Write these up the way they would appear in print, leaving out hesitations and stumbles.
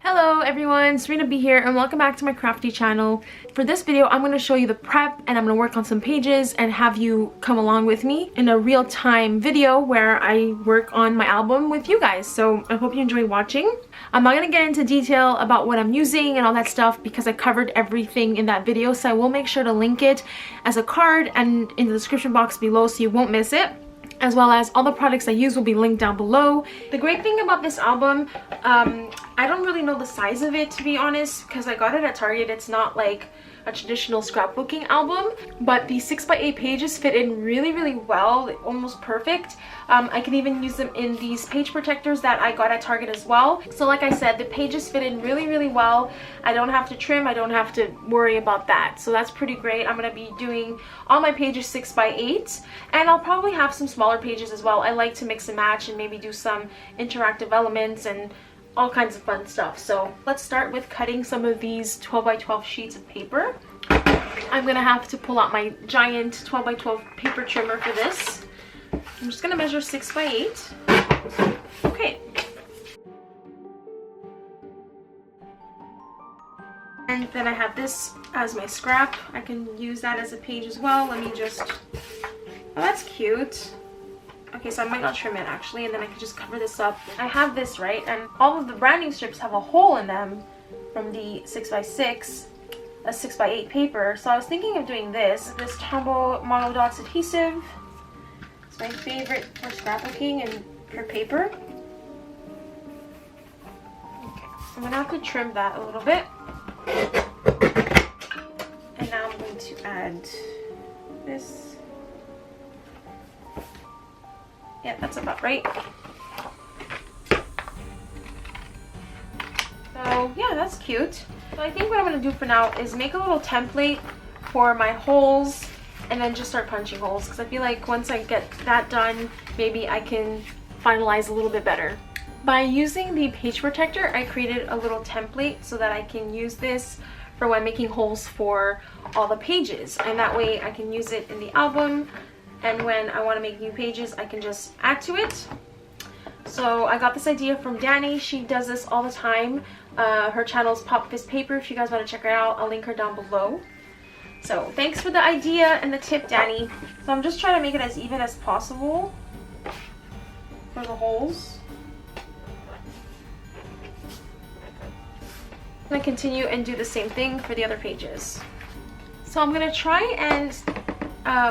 Hello everyone, Serena B here and welcome back to my crafty channel. For this video, I'm going to show you the prep and I'm going to work on some pages and have you come along with me in a real-time video where I work on my album with you guys. So I hope you enjoy watching. I'm not going to get into detail about what I'm using and all that stuff because I covered everything in that video, so I will make sure to link it as a card and in the description box below so you won't miss it. As well as all the products I use will be linked down below. The great thing about this album, I don't really know the size of it, to be honest, because I got it at Target. It's not like a traditional scrapbooking album, but the 6x8 pages fit in really well, almost perfect. I can even use them in these page protectors that I got at Target as well. So like I said, the pages fit in really well. I don't have to trim, I don't have to worry about that, so that's pretty great. I'm going to be doing all my pages 6x8, and I'll probably have some smaller pages as well. I like to mix and match and maybe do some interactive elements and all kinds of fun stuff. So let's start with cutting some of these 12x12 sheets of paper. I'm gonna have to pull out my giant 12x12 paper trimmer for this. I'm just gonna measure 6x8. Okay. And then I have this as my scrap. I can use that as a page as well. Let me just, oh, that's cute. Okay, so I might not trim it actually, and then I can just cover this up. I have this, right, and all of the branding strips have a hole in them from the 6x6, a 6x8 paper. So I was thinking of doing this Tombow Mono Dots adhesive. It's my favorite for scrapbooking and for paper. Okay, I'm gonna have to trim that a little bit. And now I'm going to add this. Yeah, that's about right. So yeah, that's cute. So I think what I'm going to do for now is make a little template for my holes and then just start punching holes, because I feel like once I get that done, maybe I can finalize a little bit better. By using the page protector, I created a little template so that I can use this for when making holes for all the pages, and that way I can use it in the album. And when I want to make new pages, I can just add to it. So I got this idea from Danny. She does this all the time. Her channel is Pop Fizz Paper. If you guys want to check her out, I'll link her down below. So thanks for the idea and the tip, Danny. So I'm just trying to make it as even as possible for the holes. I'm going to continue and do the same thing for the other pages. So I'm going to try and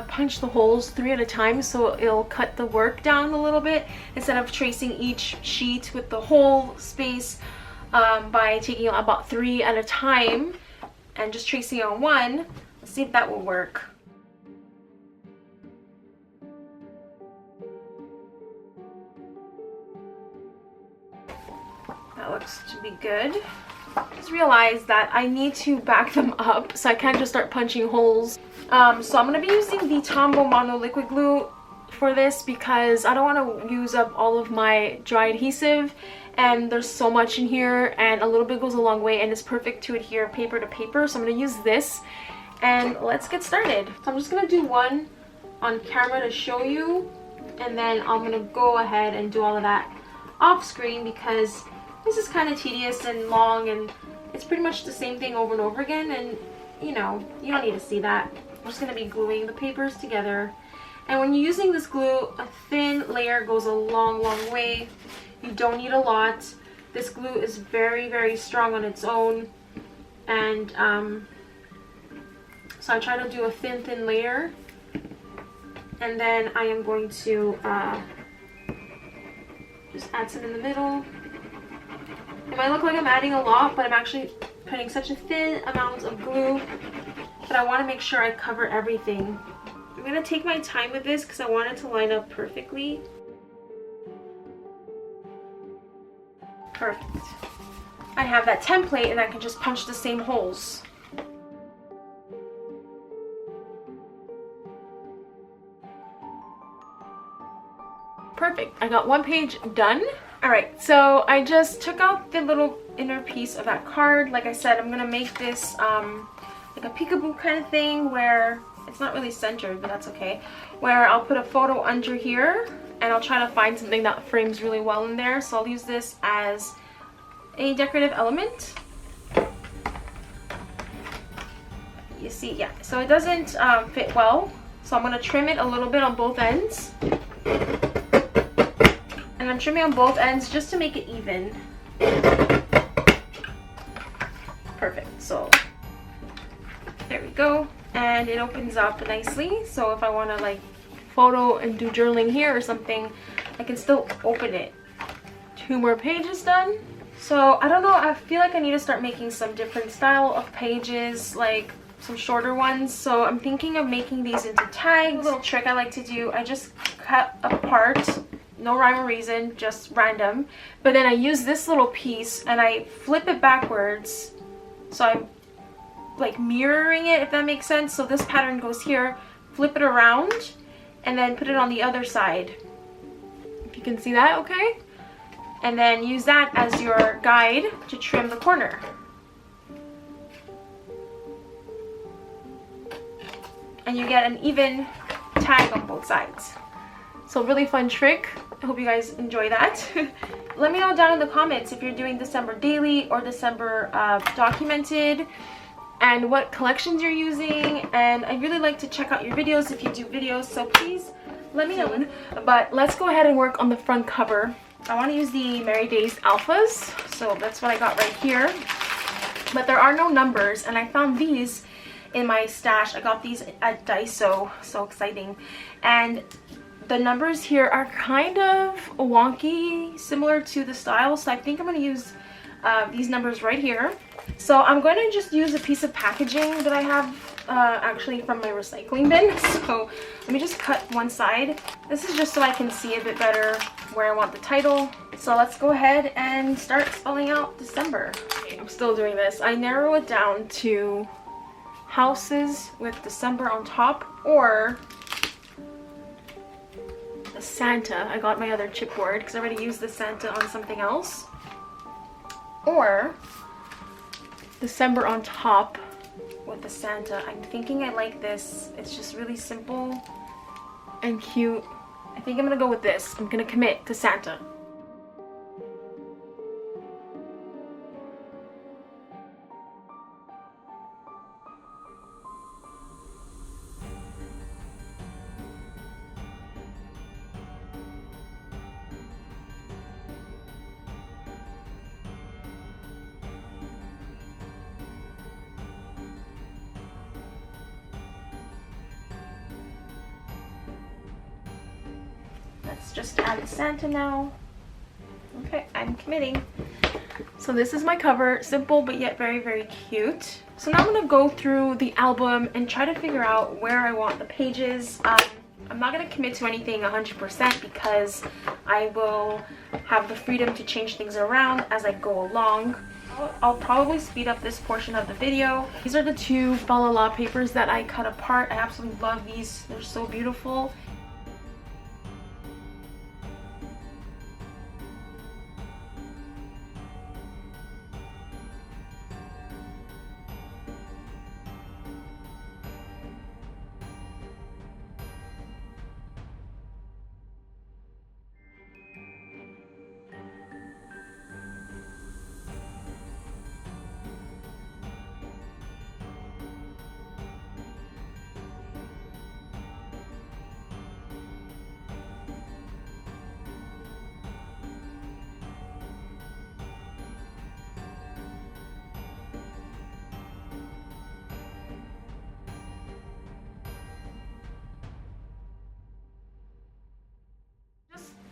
punch the holes 3 at a time, so it'll cut the work down a little bit instead of tracing each sheet with the whole space by taking about 3 at a time and just tracing on one. Let's see if that will work. That looks to be good. Just realized that I need to back them up, so I can't just start punching holes. So I'm going to be using the Tombow Mono liquid glue for this because I don't want to use up all of my dry adhesive, and there's so much in here and a little bit goes a long way, and it's perfect to adhere paper to paper. So I'm going to use this, and let's get started. So I'm just going to do one on camera to show you, and then I'm going to go ahead and do all of that off screen because this is kind of tedious and long, and it's pretty much the same thing over and over again, and you know, you don't need to see that. I'm just going to be gluing the papers together. And when you're using this glue, a thin layer goes a long way. You don't need a lot. This glue is very strong on its own, and so I try to do a thin layer, and then I am going to just add some in the middle. It might look like I'm adding a lot, but I'm actually putting such a thin amount of glue that I want to make sure I cover everything. I'm going to take my time with this because I want it to line up perfectly. Perfect. I have that template and I can just punch the same holes. Perfect. I got one page done. Alright, so I just took out the little inner piece of that card. Like I said, I'm going to make this like a peekaboo kind of thing where it's not really centered, but that's okay. Where I'll put a photo under here and I'll try to find something that frames really well in there. So I'll use this as a decorative element. You see, yeah, so it doesn't fit well, so I'm going to trim it a little bit on both ends. And I'm trimming on both ends just to make it even. Perfect, so there we go. And it opens up nicely, so if I want to like photo and do journaling here or something, I can still open it. 2 more pages done. So I don't know, I feel like I need to start making some different style of pages, like some shorter ones. So I'm thinking of making these into tags. A little trick I like to do, I just cut apart, no rhyme or reason, just random, but then I use this little piece and I flip it backwards, so I'm like mirroring it, if that makes sense. So this pattern goes here, flip it around, and then put it on the other side, if you can see that. Okay, and then use that as your guide to trim the corner. And you get an even tag on both sides. So really fun trick. I hope you guys enjoy that. Let me know down in the comments if you're doing December daily or December documented, and what collections you're using. And I'd really like to check out your videos if you do videos, so please let me know. But let's go ahead and work on the front cover. I want to use the Merry Days Alphas, so that's what I got right here. But there are no numbers, and I found these in my stash. I got these at Daiso, so exciting. And the numbers here are kind of wonky, similar to the style, so I think I'm going to use these numbers right here. So I'm going to just use a piece of packaging that I have actually from my recycling bin. So let me just cut one side. This is just so I can see a bit better where I want the title. So let's go ahead and start spelling out December. Okay, I'm still doing this. I narrow it down to houses with December on top, or the Santa. I got my other chipboard because I already used the Santa on something else. Or December on top with the Santa. I'm thinking I like this. It's just really simple and cute. I think I'm gonna go with this. I'm gonna commit to Santa. Let's just add the Santa now. Okay, I'm committing. So this is my cover, simple but yet very, very cute. So now I'm going to go through the album and try to figure out where I want the pages. I'm not going to commit to anything 100% because I will have the freedom to change things around as I go along. I'll probably speed up this portion of the video. These are the 2 Fa La La papers that I cut apart. I absolutely love these. They're so beautiful.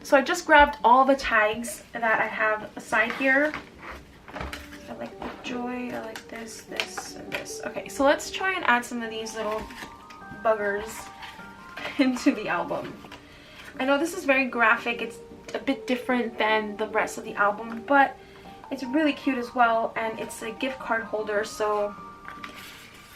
So I just grabbed all the tags that I have aside here. I like the joy, I like this, this, and this. Okay, so let's try and add some of these little buggers into the album. I know this is very graphic, it's a bit different than the rest of the album, but it's really cute as well, and it's a gift card holder, so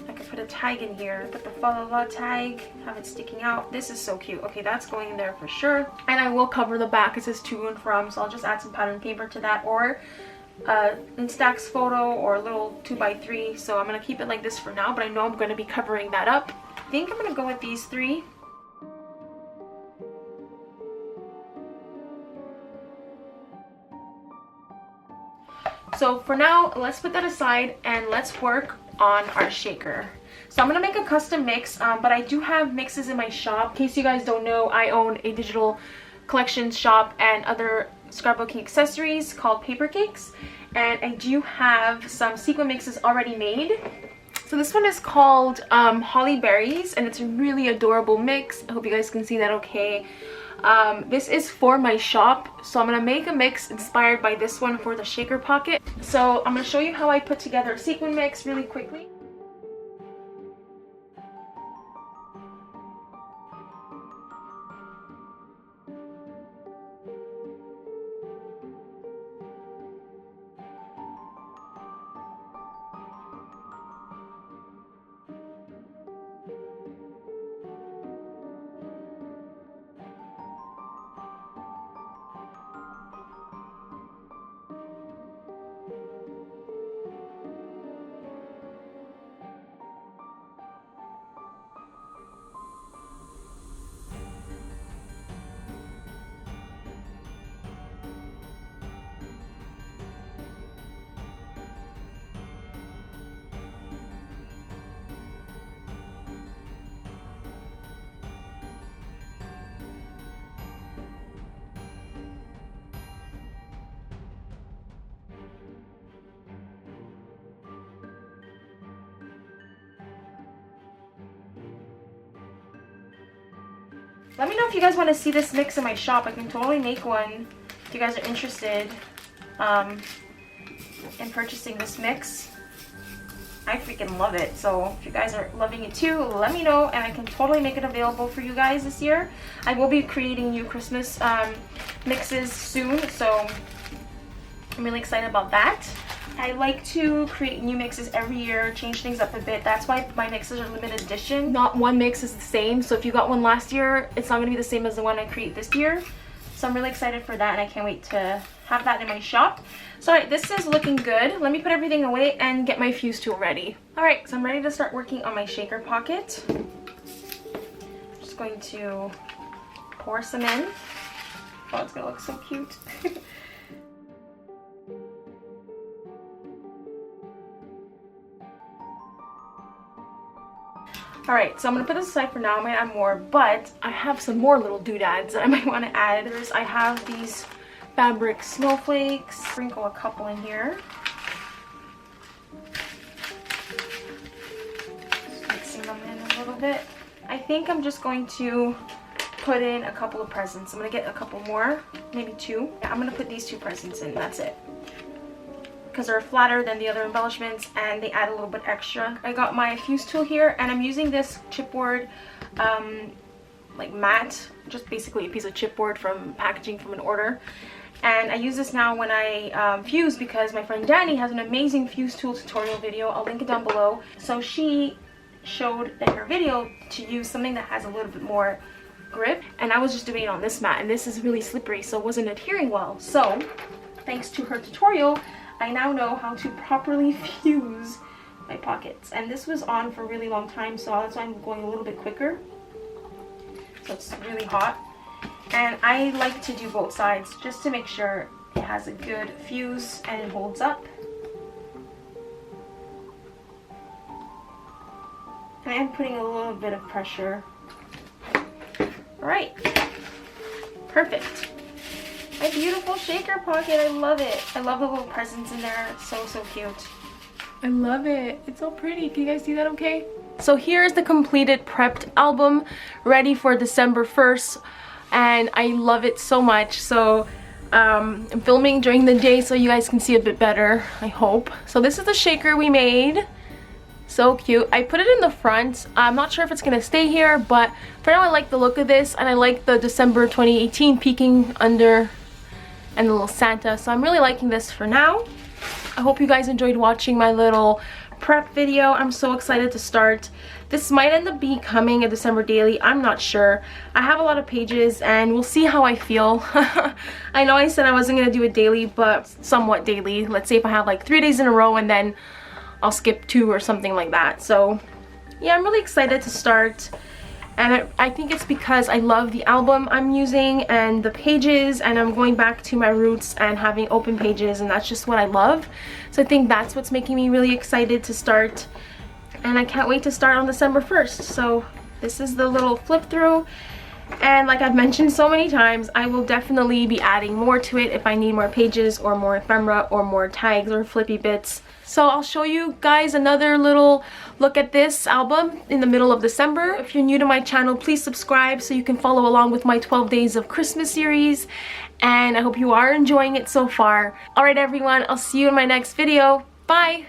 I could put a tag in here, put the Fa La La tag, have it sticking out. This is so cute. Okay, that's going in there for sure. And I will cover the back. It says to and from, so I'll just add some pattern paper to that, or Instax photo, or a little 2x3. So I'm going to keep it like this for now, but I know I'm going to be covering that up. I think I'm going to go with these 3. So for now, let's put that aside and let's work on our shaker. So I'm gonna make a custom mix, but I do have mixes in my shop. In case you guys don't know, I own a digital collections shop and other scrapbooking accessories called PAPERCAKES, and I do have some sequin mixes already made. So this one is called Holly Berries, and it's a really adorable mix. I hope you guys can see that okay. This is for my shop, so I'm gonna make a mix inspired by this one for the shaker pocket. So I'm gonna show you how I put together a sequin mix really quickly. Let me know if you guys want to see this mix in my shop. I can totally make one if you guys are interested in purchasing this mix. I freaking love it. So if you guys are loving it too, let me know and I can totally make it available for you guys this year. I will be creating new Christmas mixes soon, so I'm really excited about that. I like to create new mixes every year, change things up a bit. That's why my mixes are limited edition. Not one mix is the same, so if you got one last year, it's not going to be the same as the one I create this year. So I'm really excited for that, and I can't wait to have that in my shop. So alright, this is looking good. Let me put everything away and get my fuse tool ready. Alright, so I'm ready to start working on my shaker pocket. I'm just going to pour some in. Oh, it's going to look so cute. Alright, so I'm going to put this aside for now. I might add more, but I have some more little doodads that I might want to add. I have these fabric snowflakes. Sprinkle a couple in here. Just mixing them in a little bit. I think I'm just going to put in a couple of presents. I'm going to get a couple more, maybe two. Yeah, I'm going to put these two presents in, that's it. Because they're flatter than the other embellishments and they add a little bit extra. I got my fuse tool here and I'm using this chipboard like mat, just basically a piece of chipboard from packaging from an order. And I use this now when I fuse because my friend Danny has an amazing fuse tool tutorial video. I'll link it down below. So she showed in her video to use something that has a little bit more grip, and I was just doing it on this mat and this is really slippery, so it wasn't adhering well. So thanks to her tutorial, I now know how to properly fuse my pockets, and this was on for a really long time, so that's why I'm going a little bit quicker. So it's really hot, and I like to do both sides just to make sure it has a good fuse and it holds up. And I am putting a little bit of pressure. Alright, perfect. My beautiful shaker pocket, I love it. I love the little presents in there, it's so cute. I love it, it's so pretty. Can you guys see that okay? So here's the completed prepped album, ready for December 1st, and I love it so much. So I'm filming during the day so you guys can see a bit better, I hope. So this is the shaker we made. So cute. I put it in the front. I'm not sure if it's gonna stay here, but for now I like the look of this, and I like the December 2018 peeking under and the little Santa, so I'm really liking this for now. I hope you guys enjoyed watching my little prep video. I'm so excited to start. This might end up becoming a December daily, I'm not sure. I have a lot of pages and we'll see how I feel. I know I said I wasn't gonna do it daily, but somewhat daily. Let's say if I have like 3 days in a row and then I'll skip 2 or something like that. So yeah, I'm really excited to start. And I think it's because I love the album I'm using and the pages, and I'm going back to my roots and having open pages, and that's just what I love. So I think that's what's making me really excited to start, and I can't wait to start on December 1st. So this is the little flip through, and like I've mentioned so many times, I will definitely be adding more to it if I need more pages or more ephemera or more tags or flippy bits. So I'll show you guys another little look at this album in the middle of December. If you're new to my channel, please subscribe so you can follow along with my 12 Days of Christmas series. And I hope you are enjoying it so far. Alright everyone, I'll see you in my next video. Bye!